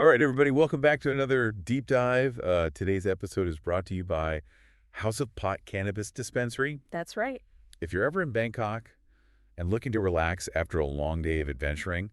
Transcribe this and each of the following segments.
All right, everybody, welcome back to another deep dive. Today's episode is brought to you by House of Pot Cannabis Dispensary. That's right. If you're ever in Bangkok and looking to relax after a long day of adventuring,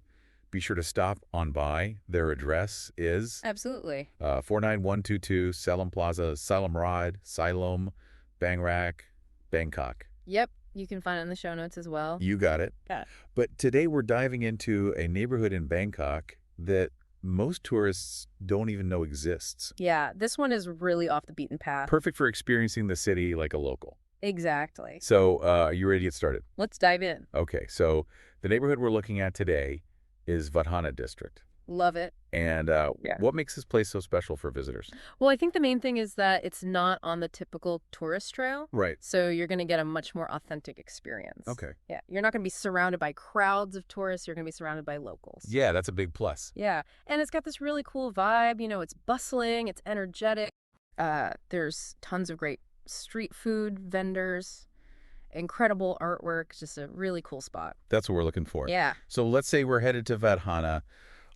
be sure to stop on by. Their address is Absolutely. 49122 Salem Plaza, Salem Ride, Siloam, Bang Rak, Bangkok. Yep. You can find it in the show notes as well. You got it. Yeah. But today we're diving into a neighborhood in Bangkok that most tourists don't even know exists. Yeah, this one is really off the beaten path. Perfect for experiencing the city like a local. Exactly. So, are you ready to get started? Let's dive in. Okay, so the neighborhood we're looking at today is Vadhana District. Love it. And Yeah. what makes this place so special for visitors? Well, I think the main thing is that it's not on the typical tourist trail. Right. So you're going to get a much more authentic experience. Okay. Yeah. You're not going to be surrounded by crowds of tourists. You're going to be surrounded by locals. Yeah, that's a big plus. Yeah. And it's got this really cool vibe. You know, it's bustling, it's energetic. There's tons of great street food vendors, incredible artwork, just a really cool spot. That's what we're looking for. Yeah. So let's say we're headed to Vadhana.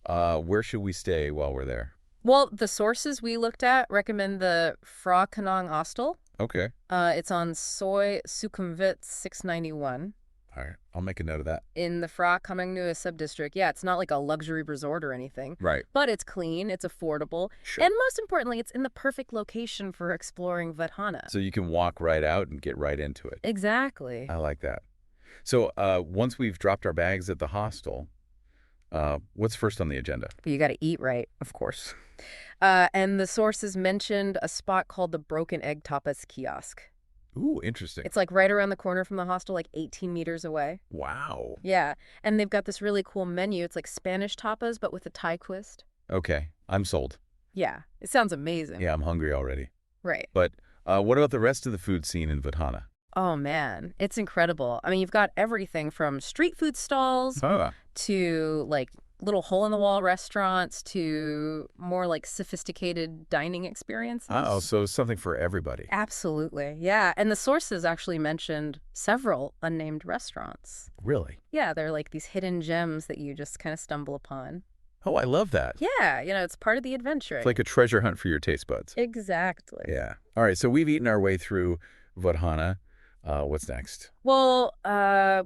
Where should we stay while we're there? Well, the sources we looked at recommend the Phra Kanong Hostel. Okay. It's on Soi Sukhumvit 691 All right. I'll make a note of that. in the Phra Kamang Nua subdistrict. Yeah, it's not like a luxury resort or anything, Right. but it's clean, it's affordable, Sure. and most importantly, it's in the perfect location for exploring Vadhana. So you can walk right out and get right into it. Exactly. I like that. So once we've dropped our bags at the hostel, what's first on the agenda? But you got to eat right, of course. And the sources mentioned a spot called the Broken Egg Tapas Kiosk. Ooh, interesting. It's like right around the corner from the hostel, like 18 meters away. Wow. Yeah, and they've got this really cool menu. It's like Spanish tapas, but with a Thai twist. Okay. I'm sold. Yeah, it sounds amazing. Yeah, I'm hungry already. Right. But what about the rest of the food scene in Vadhana? Oh, man, it's incredible. I mean, you've got everything from street food stalls Oh, to like little hole-in-the-wall restaurants to more like sophisticated dining experiences. so something for everybody. Absolutely. Yeah. And the sources actually mentioned several unnamed restaurants. Really? Yeah, they're like these hidden gems that you just kind of stumble upon. Oh, I love that. Yeah, it's part of the adventure. It's like a treasure hunt for your taste buds. Exactly. Yeah. All right, so we've eaten our way through Vadhana. What's next? Well,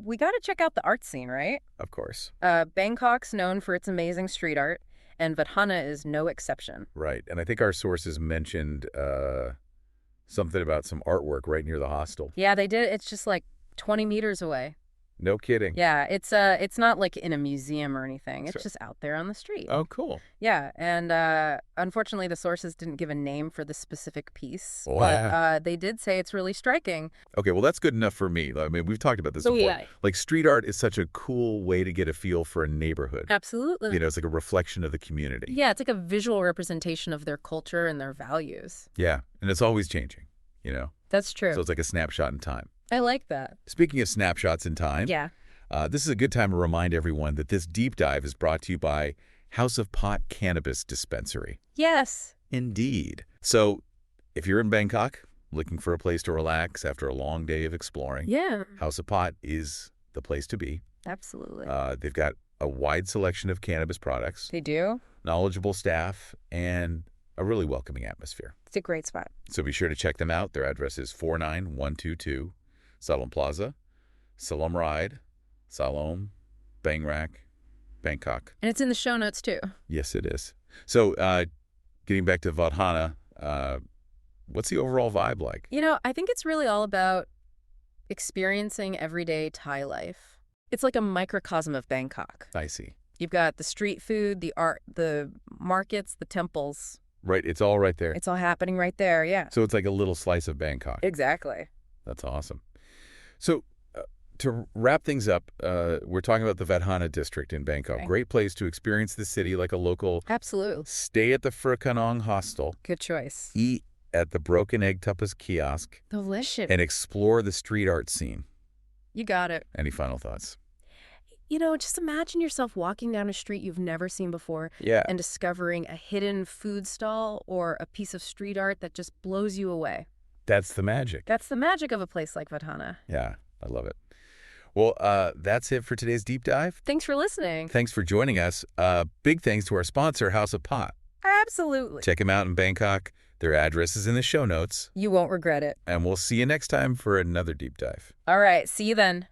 we got to check out the art scene, right? Of course. Bangkok's known for its amazing street art, and Vadhana is no exception. Right. And I think our sources mentioned something about some artwork right near the hostel. Yeah, they did. It's just like 20 meters away. No kidding. Yeah, it's not like in a museum or anything. It's Sure. just out there on the street. Oh, cool. Yeah, and unfortunately, the sources didn't give a name for the specific piece, Wow. but they did say it's really striking. Okay, well, that's good enough for me. I mean, we've talked about this Oh, before. yeah. Like, street art is such a cool way to get a feel for a neighborhood. Absolutely. It's like a reflection of the community. Yeah, it's like a visual representation of their culture and their values. Yeah, and it's always changing, That's true. So it's like a snapshot in time. I like that. Speaking of snapshots in time, Yeah. this is a good time to remind everyone that this deep dive is brought to you by House of Pot Cannabis Dispensary. Yes. Indeed. So if you're in Bangkok looking for a place to relax after a long day of exploring, Yeah. House of Pot is the place to be. Absolutely. They've got a wide selection of cannabis products, They do? knowledgeable staff, and a really welcoming atmosphere. It's a great spot. So be sure to check them out. Their address is 49122 Salem Plaza, Salom Ride, Siloam, Bang Rak, Bangkok. And it's in the show notes, too. Yes, it is. So getting back to Vadhana, what's the overall vibe like? I think it's really all about experiencing everyday Thai life. It's like a microcosm of Bangkok. I see. You've got the street food, the art, the markets, the temples. Right, it's all right there. It's all happening right there, yeah. So it's like a little slice of Bangkok. Exactly. That's awesome. So to wrap things up, we're talking about the Vadhana district in Bangkok. Okay. Great place to experience the city like a local. Absolutely. Stay at the Phra Kanong Hostel, Good choice. eat at the Broken Egg Tapas Kiosk, Delicious. and explore the street art scene. You got it. Any final thoughts? Just imagine yourself walking down a street you've never seen before Yeah. and discovering a hidden food stall or a piece of street art that just blows you away. That's the magic. That's the magic of a place like Vadhana. Yeah, I love it. Well, that's it for today's deep dive. Thanks for listening. Thanks for joining us. Big thanks to our sponsor, House of Pot. Absolutely. Check them out in Bangkok. Their address is in the show notes. You won't regret it. And we'll see you next time for another deep dive. All right, see you then.